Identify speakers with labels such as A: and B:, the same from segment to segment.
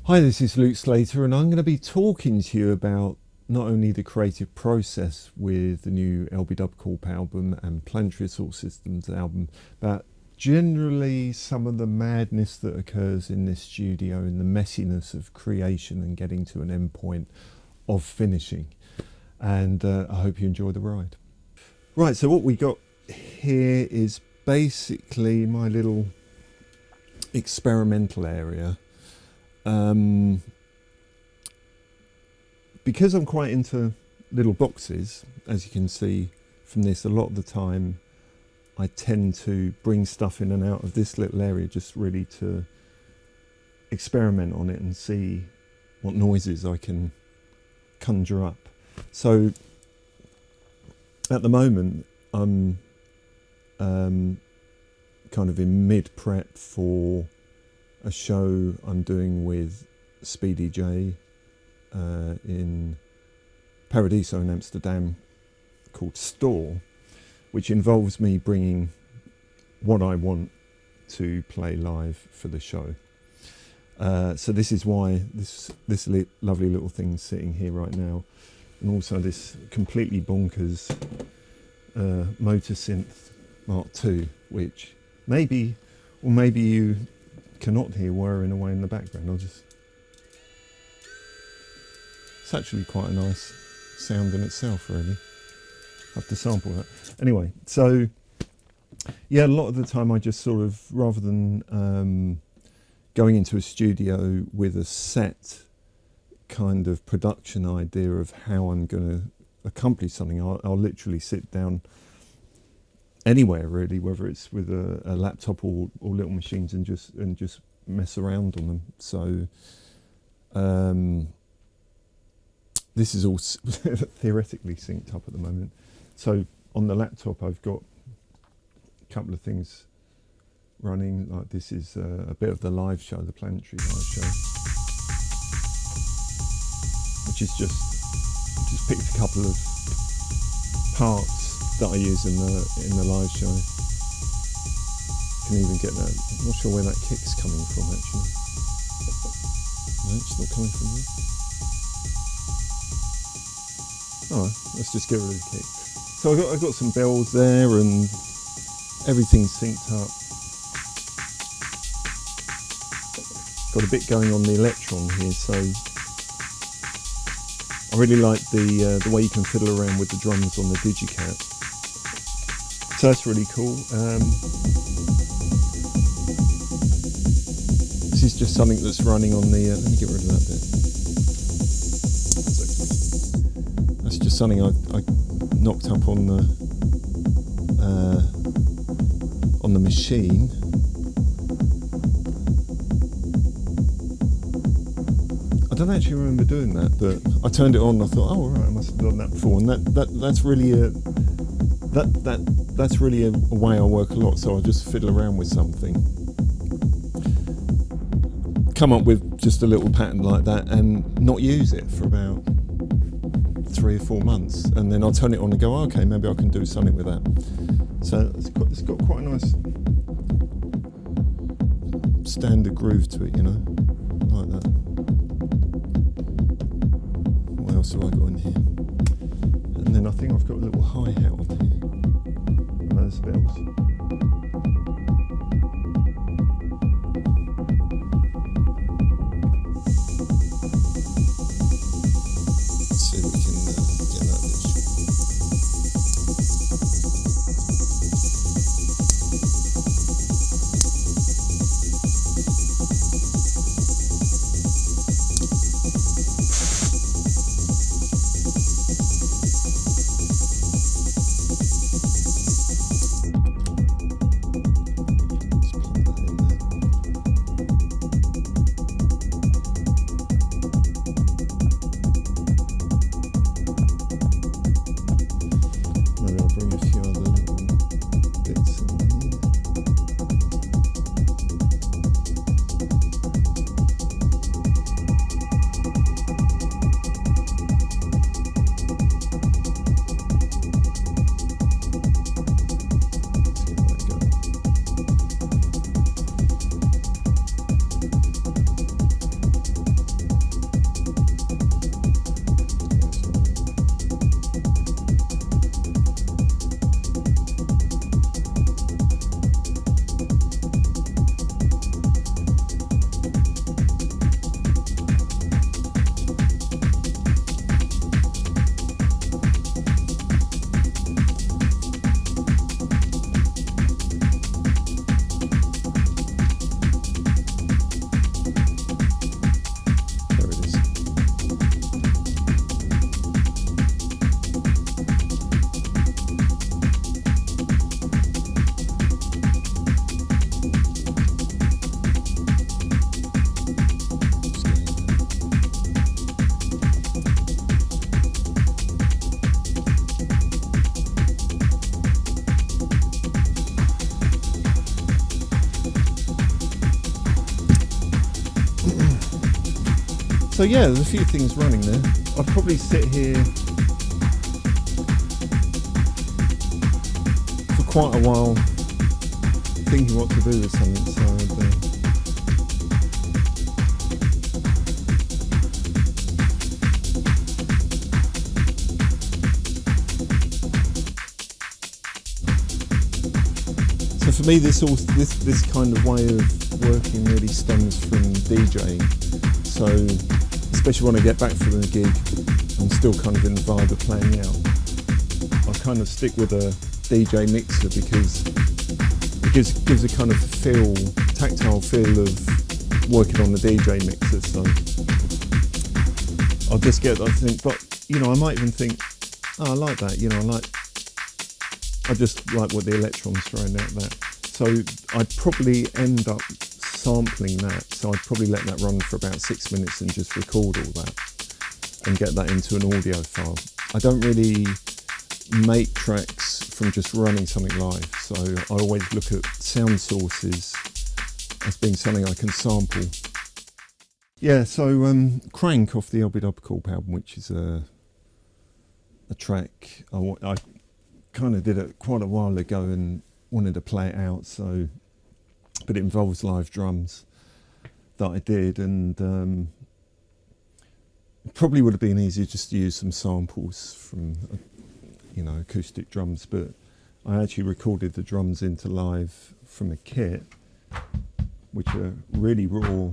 A: Hi, this is Luke Slater, and I'm going to be talking to you about not only the creative process with the new LB Corp album and Planetary Assault Systems album, but generally some of the madness that occurs in this studio and the messiness of creation and getting to an end point of finishing. And I hope you enjoy the ride. Right, so what we got here is basically my little experimental area. Because I'm quite into little boxes, as you can see from this, a lot of the time I tend to bring stuff in and out of this little area just really to experiment on it and see what noises I can conjure up. So at the moment I'm kind of in mid-prep for a show I'm doing with Speedy J in Paradiso in Amsterdam called Store, which involves me bringing what I want to play live for the show. So this is why this lovely little thing's sitting here right now, and also this completely bonkers motor synth Mark II, which maybe you cannot hear whirring away in the background. It's actually quite a nice sound in itself, really. I have to sample that. Anyway, so yeah, a lot of the time I just sort of, rather than going into a studio with a set kind of production idea of how I'm going to accomplish something, I'll literally sit down anywhere really, whether it's with a laptop or little machines, and just mess around on them. So this is all theoretically synced up at the moment. So on the laptop I've got a couple of things running, like this is a bit of the live show, the Planetary live show, which is just picked a couple of parts that I use in the live show. Can even get that. I'm not sure where that kick's coming from actually. No, it's not coming from there. Alright, let's just get rid of the kick. So I've got some bells there and everything's synced up. Got a bit going on the Electron here, so I really like the way you can fiddle around with the drums on the Digicat. So that's really cool. This is just something that's running on the. Let me get rid of that bit. That's just something I knocked up on the machine. I don't actually remember doing that, but I turned it on and I thought, oh right, I must have done that before. And that's really that's really a way I work a lot. So I'll just fiddle around with something, come up with just a little pattern like that, and not use it for about 3 or 4 months, and then I'll turn it on and go, oh, okay, maybe I can do something with that. So it's got quite a nice standard groove to it, you know, like that. What else have I got in here? And then I think I've got a little hi-hat on here. Those bells. So yeah, there's a few things running there. I'd probably sit here for quite a while thinking what to do with something, so for me this kind of way of working really stems from DJing. So especially when I get back from the gig, I'm still kind of in the vibe of playing out. I kind of stick with a DJ mixer because it gives a kind of tactile feel of working on the DJ mixer. So I'll just get, I think, but you know, I might even think, oh, I like that. You know, I just like what the electrons throwing out that. So I'd probably end up sampling that. So I'd probably let that run for about 6 minutes and just record all that and get that into an audio file. I don't really make tracks from just running something live, so I always look at sound sources as being something I can sample. Yeah, so Krank off the Corp album, which is a track I kind of did it quite a while ago and wanted to play it out, so but it involves live drums that I did, and it probably would have been easier just to use some samples from you know, acoustic drums, but I actually recorded the drums into live from a kit, which are really raw.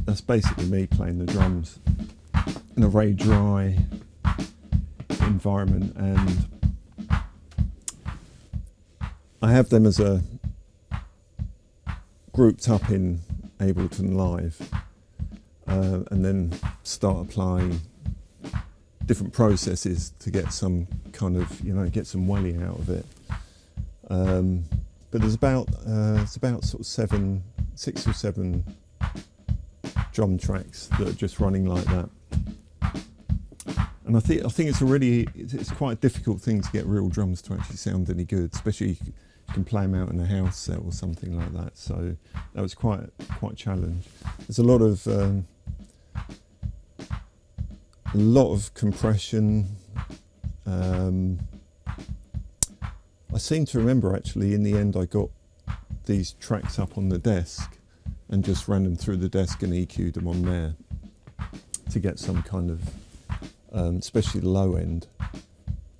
A: That's basically me playing the drums in a very dry environment, and I have them as a grouped up in Ableton Live, and then start applying different processes to get some kind of, you know, get some welly out of it. But there's about sort of 6 or 7 drum tracks that are just running like that. And I think it's quite a difficult thing to get real drums to actually sound any good, especially if you can play them out in a house set or something like that. So that was quite a challenge. There's a lot of compression. I seem to remember actually in the end I got these tracks up on the desk and just ran them through the desk and EQ'd them on there to get some kind of, especially the low end.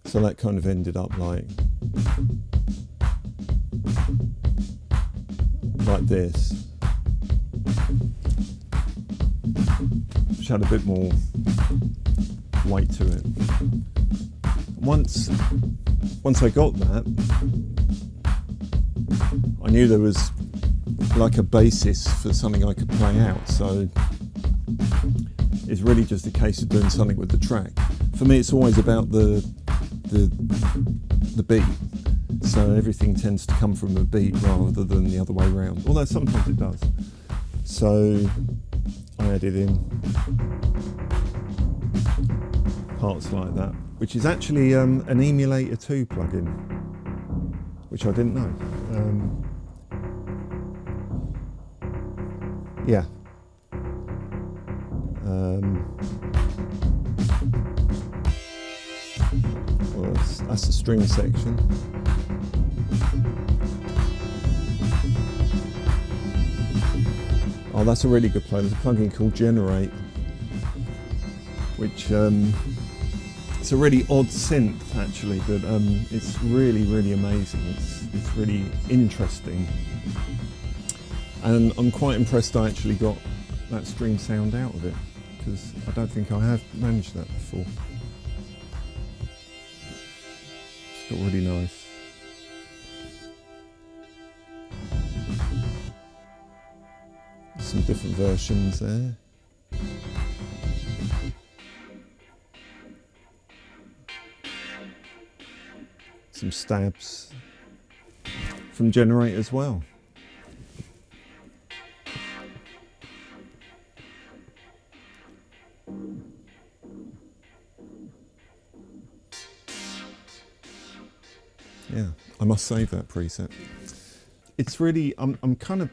A: So that kind of ended up like this, which had a bit more weight to it. Once I got that, I knew there was like a basis for something I could play out, so it's really just a case of doing something with the track. For me, it's always about the beat, so everything tends to come from the beat rather than the other way around, although sometimes it does. So I added in parts like that, which is actually an Emulator 2 plugin, which I didn't know. Yeah. Well, that's the string section. Oh, that's a really good plugin. There's a plugin called Generate, which it's a really odd synth actually, but it's really, really amazing. It's really interesting, and I'm quite impressed I actually got that string sound out of it, because I don't think I have managed that before. It's got really nice. Some different versions there. Some stabs from Generate as well. Yeah, I must save that preset. It's really, I'm kind of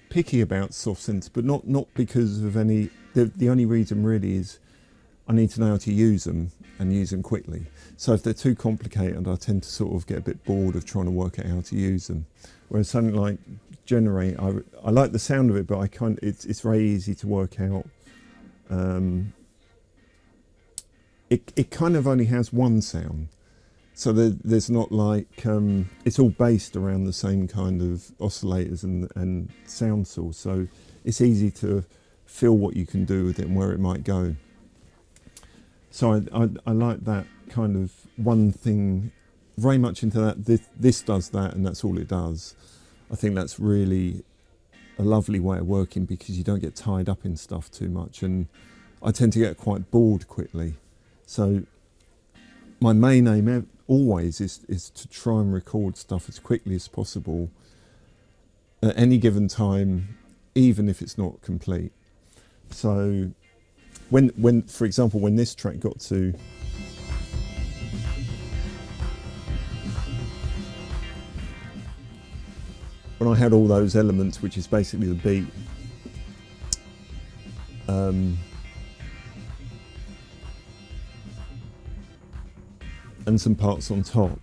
A: picky about soft synths, but not because of any. The only reason really is I need to know how to use them and use them quickly. So if they're too complicated, I tend to sort of get a bit bored of trying to work out how to use them. Whereas something like Generate, I like the sound of it, but it's very easy to work out. It kind of only has one sound. So there's not like, it's all based around the same kind of oscillators and sound source. So it's easy to feel what you can do with it and where it might go. So I like that kind of one thing, very much into that. This does that and that's all it does. I think that's really a lovely way of working because you don't get tied up in stuff too much. And I tend to get quite bored quickly. So my main aim always is to try and record stuff as quickly as possible at any given time, even if it's not complete. So when for example, when this track got to when I had all those elements, which is basically the beat, and some parts on top.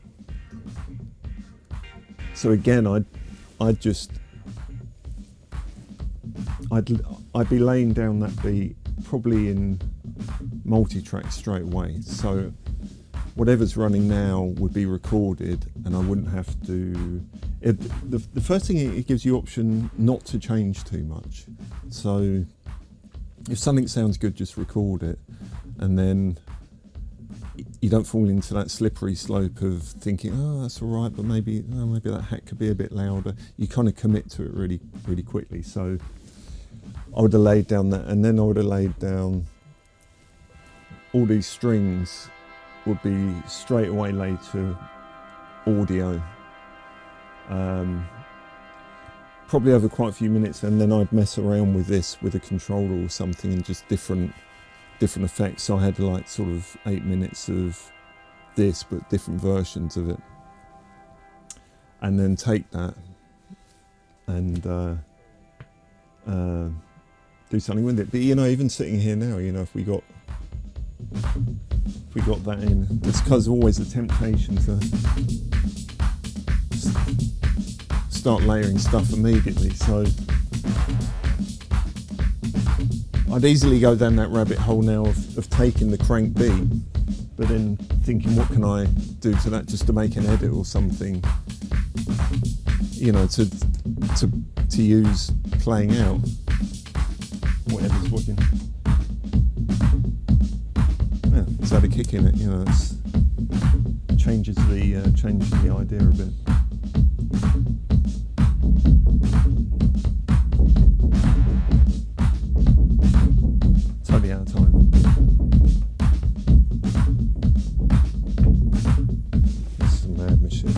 A: So again, I'd be laying down that beat probably in multi-track straight away. So whatever's running now would be recorded, and I wouldn't have to. The first thing, it gives you option not to change too much. So if something sounds good, just record it, and then you don't fall into that slippery slope of thinking, oh, that's all right, but maybe that hat could be a bit louder. You kind of commit to it really, really quickly. So I would have laid down that, and then I would have laid down all these strings would be straight away laid to audio. Probably over quite a few minutes, and then I'd mess around with this with a controller or something and just different effects. So I had like sort of 8 minutes of this, but different versions of it, and then take that and do something with it. But you know, even sitting here now, you know, if we got that in, it's because always the temptation to start layering stuff immediately. So I'd easily go down that rabbit hole now of taking the Krank beat, but then thinking, what can I do to that just to make an edit or something, you know, to use playing out whatever's working. Yeah, it's had a kick in it, you know. It's changes the idea a bit. Totally out of time. This is a mad machine.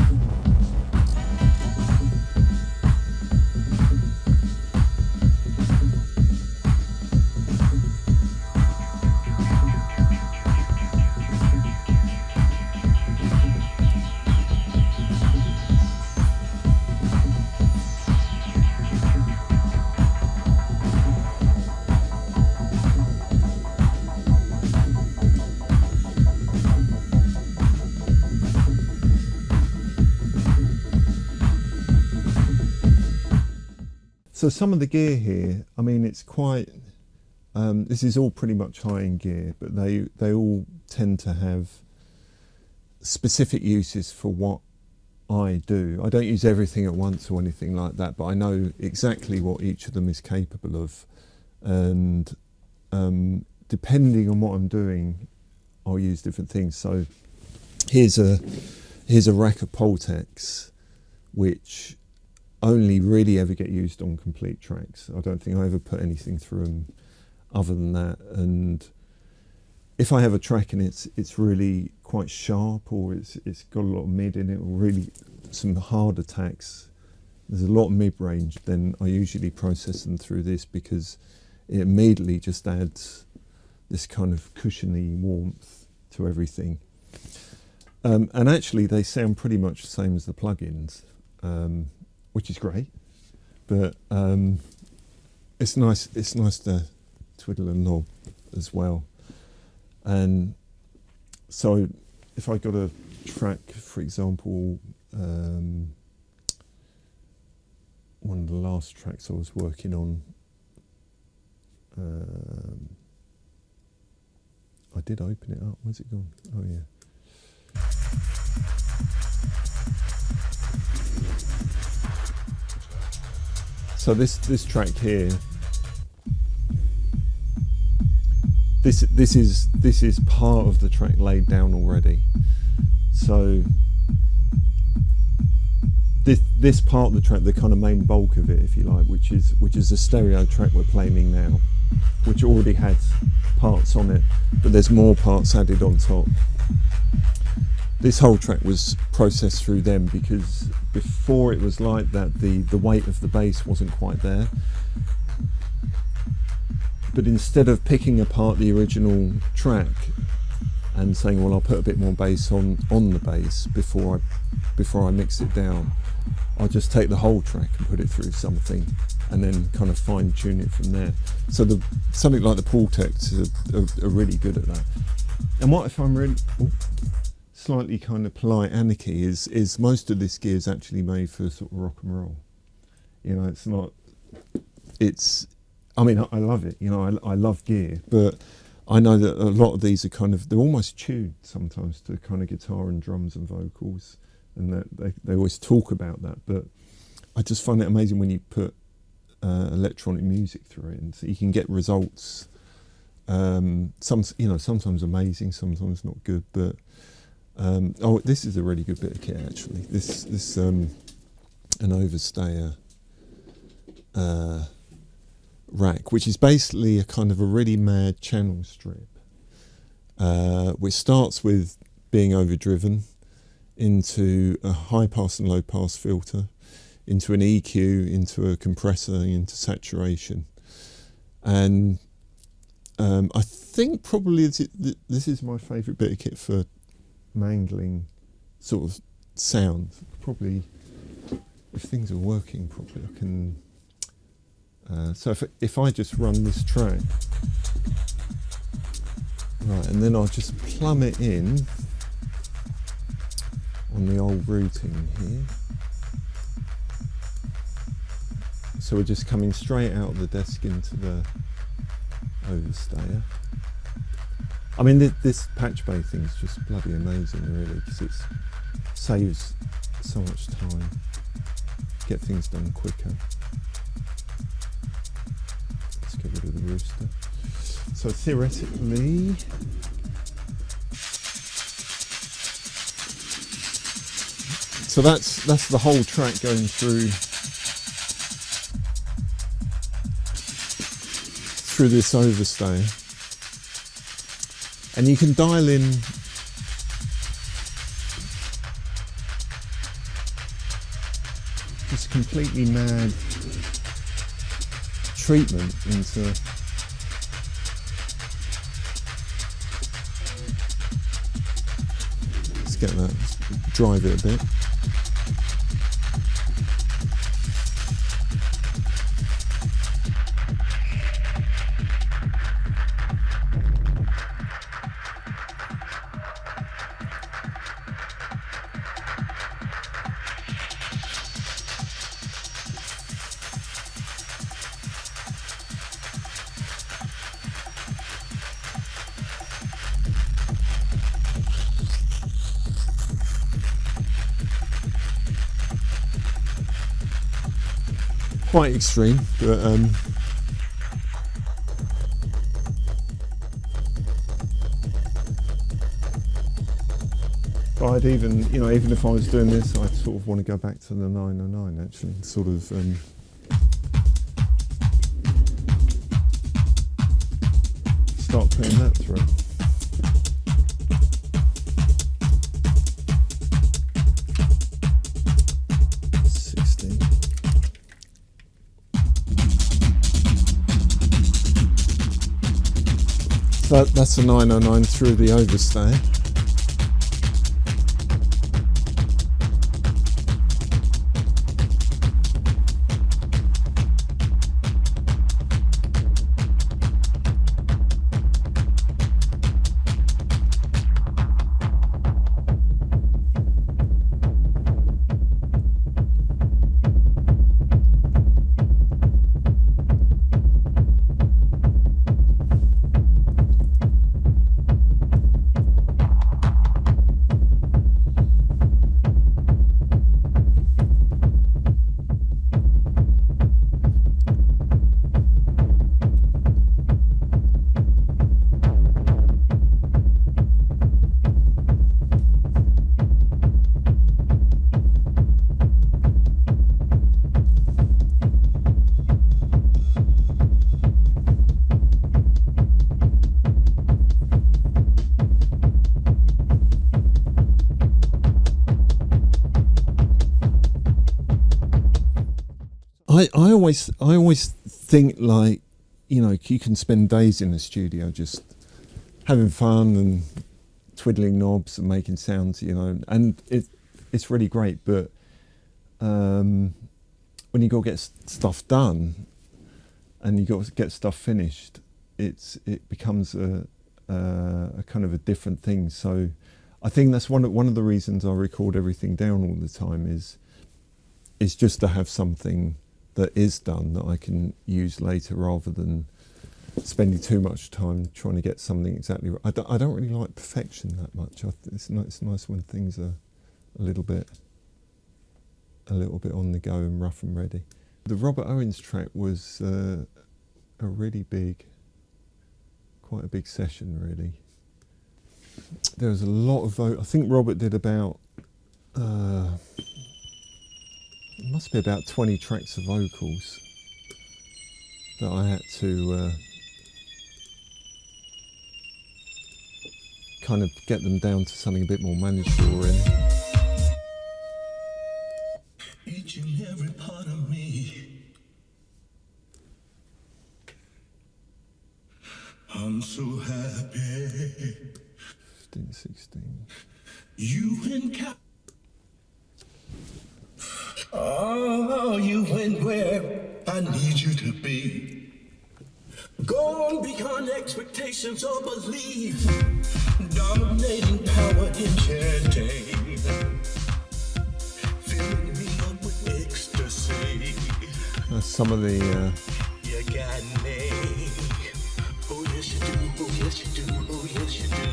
A: So some of the gear here, I mean, it's quite, this is all pretty much high-end gear, but they all tend to have specific uses for what I do. I don't use everything at once or anything like that, but I know exactly what each of them is capable of. And depending on what I'm doing, I'll use different things. So here's a rack of Poltecs, which only really ever get used on complete tracks. I don't think I ever put anything through them other than that. And if I have a track and it's really quite sharp, or it's got a lot of mid in it, or really some hard attacks, there's a lot of mid-range, then I usually process them through this, because it immediately just adds this kind of cushiony warmth to everything. And actually they sound pretty much the same as the plugins, which is great. But it's nice. It's nice to twiddle a knob as well. And so, if I got a track, for example, one of the last tracks I was working on, I did open it up. Where's it gone? Oh yeah. So this track here, this is part of the track laid down already. So this part of the track, the kind of main bulk of it, if you like, which is the stereo track we're playing now, which already has parts on it, but there's more parts added on top. This whole track was processed through them because before it was like that, the weight of the bass wasn't quite there. But instead of picking apart the original track and saying, well, I'll put a bit more bass on the bass before I mix it down, I'll just take the whole track and put it through something and then kind of fine tune it from there. So something like the Pultecs are really good at that. And what if I'm really slightly kind of polite anarchy is most of this gear is actually made for sort of rock and roll. You know, it's not, I mean, I love it, you know, I love gear, but I know that a lot of these are they're almost tuned sometimes to kind of guitar and drums and vocals, and that they always talk about that, but I just find it amazing when you put electronic music through it, and so you can get results, sometimes amazing, sometimes not good, but this is a really good bit of kit actually. This an overstayer rack, which is basically a kind of a really mad channel strip, which starts with being overdriven into a high pass and low pass filter, into an EQ, into a compressor, into saturation. And I think probably this is my favourite bit of kit for mangling sort of sound. Probably, if things are working properly, I can. So if I just run this track, right, and then I'll just plumb it in on the old routing here. So we're just coming straight out of the desk into the overstayer. I mean, this patch bay thing is just bloody amazing, really, because it saves so much time, get things done quicker. Let's get rid of the rooster. So theoretically, so that's the whole track going through this overstayer. And you can dial in this completely mad treatment into let's get that, let's drive it a bit. Quite extreme, but I'd even if I was doing this, I'd sort of want to go back to the 909 actually, and sort of start putting that through. That's a 909 through the overstayer. I always think, like, you know, you can spend days in the studio just having fun and twiddling knobs and making sounds, you know, and it's really great. But when you go get stuff done and you got to get stuff finished, it becomes a kind of a different thing. So I think that's one of the reasons I record everything down all the time is just to have something that is done that I can use later, rather than spending too much time trying to get something exactly right. I don't really like perfection that much. It's nice when things are a little bit on the go and rough and ready. The Robert Owens track was a really quite a big session, really. There was a lot of I think Robert did about it must be about 20 tracks of vocals that I had to kind of get them down to something a bit more manageable, really. Each and every part of me, I'm so happy. 15, 16. You and oh, you went where I need you to be. Gone beyond expectations or belief. Dominating power, enchanting. Filling me up with ecstasy. That's some of the. You got me. Oh yes you do. Oh yes you do. Oh yes you do.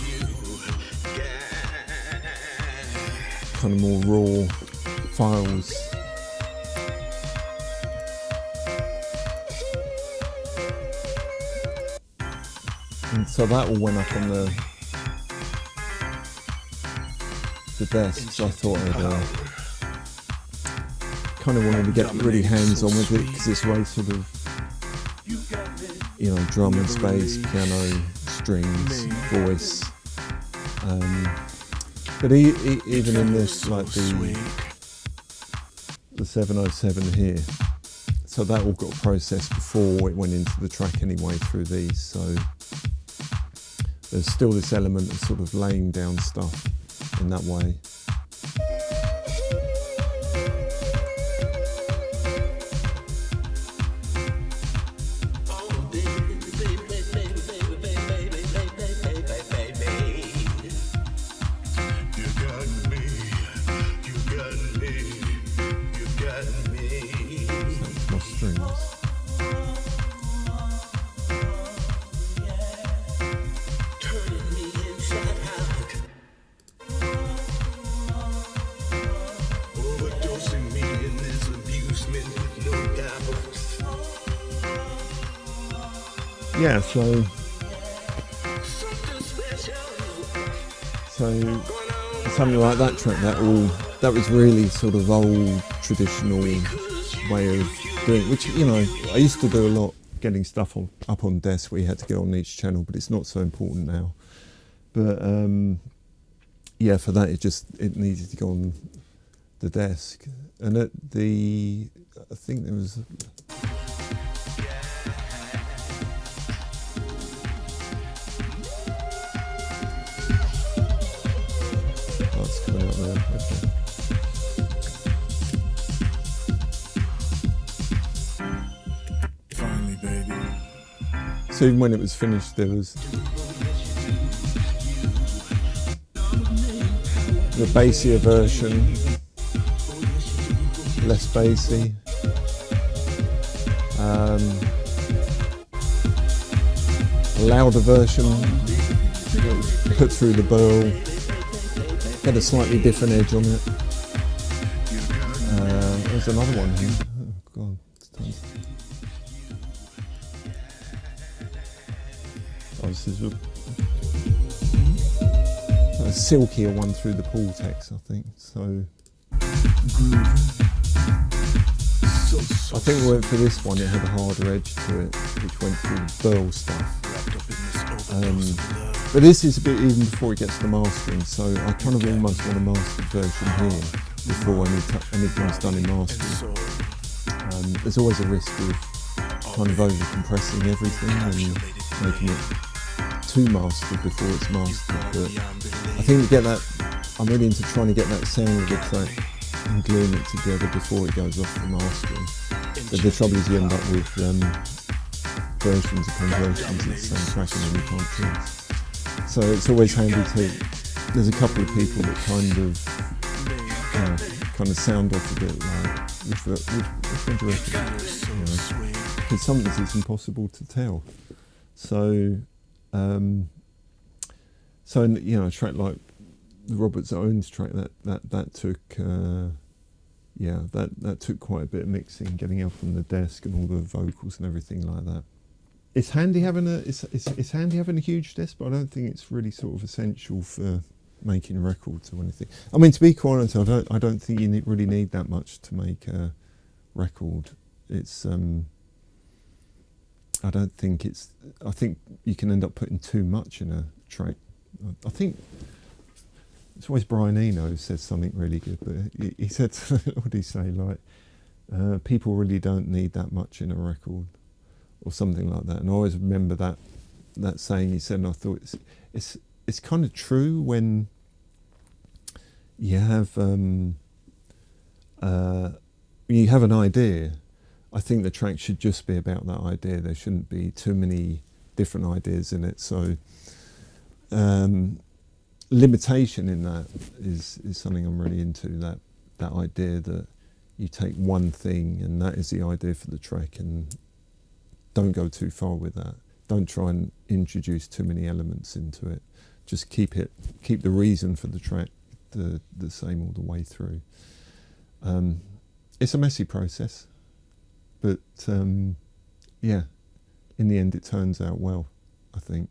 A: You got. Kind of more raw files. And so that all went up on the desk. So I thought I'd kind of wanted to get really hands-on with it, because it's very sort of, you know, drum and bass, piano, strings, voice. But even in this, like the 707 here, so that all got processed before it went into the track anyway through these. So there's still this element of sort of laying down stuff in that way. Yeah, so something like that track, that was really sort of old traditional way of doing, which, you know, I used to do a lot, getting stuff up on desk where you had to get on each channel, but it's not so important now. But yeah, for that it needed to go on the desk, and I think there was. Okay. Finally, baby. So even when it was finished, there was the bassier version, less bassy. A louder version put through the burl. Had a slightly different edge on it. There's another one here. Oh God. Oh, this is a silkier one through the Pultex, I think. So I think we went for this one. It had a harder edge to it, which went through the burl stuff. But this is a bit even before it gets to mastering, so I kind of almost want a mastered version here before anything's done in mastering. There's always a risk of kind of over-compressing everything and making it too mastered before it's mastered. But I think to get that, I'm really into trying to get that sound of the track and gluing it together before it goes off the mastering. But the trouble is you end up with versions upon versions of the same track and then you can't tell. So it's always handy to, there's a couple of people that kind of sound off a bit like, which one do you reckon? Because sometimes it's impossible to tell. So, a track like the Robert Owens track, that took, that took quite a bit of mixing, getting up on the desk and all the vocals and everything like that. It's handy having it's handy having a huge desk, but I don't think it's really sort of essential for making records or anything. I mean, to be quite honest, I don't think you really need that much to make a record. It's I think you can end up putting too much in a track. I think it's always Brian Eno who says something really good, but he said, what did he say? Like, people really don't need that much in a record, or something like that. And I always remember that saying he said, and I thought it's kind of true when you have an idea. I think the track should just be about that idea. There shouldn't be too many different ideas in it. So limitation in that is something I'm really into, that idea that you take one thing and that is the idea for the track, and don't go too far with that. Don't try and introduce too many elements into it. Just keep the reason for the track the same all the way through. It's a messy process, but in the end it turns out well, I think.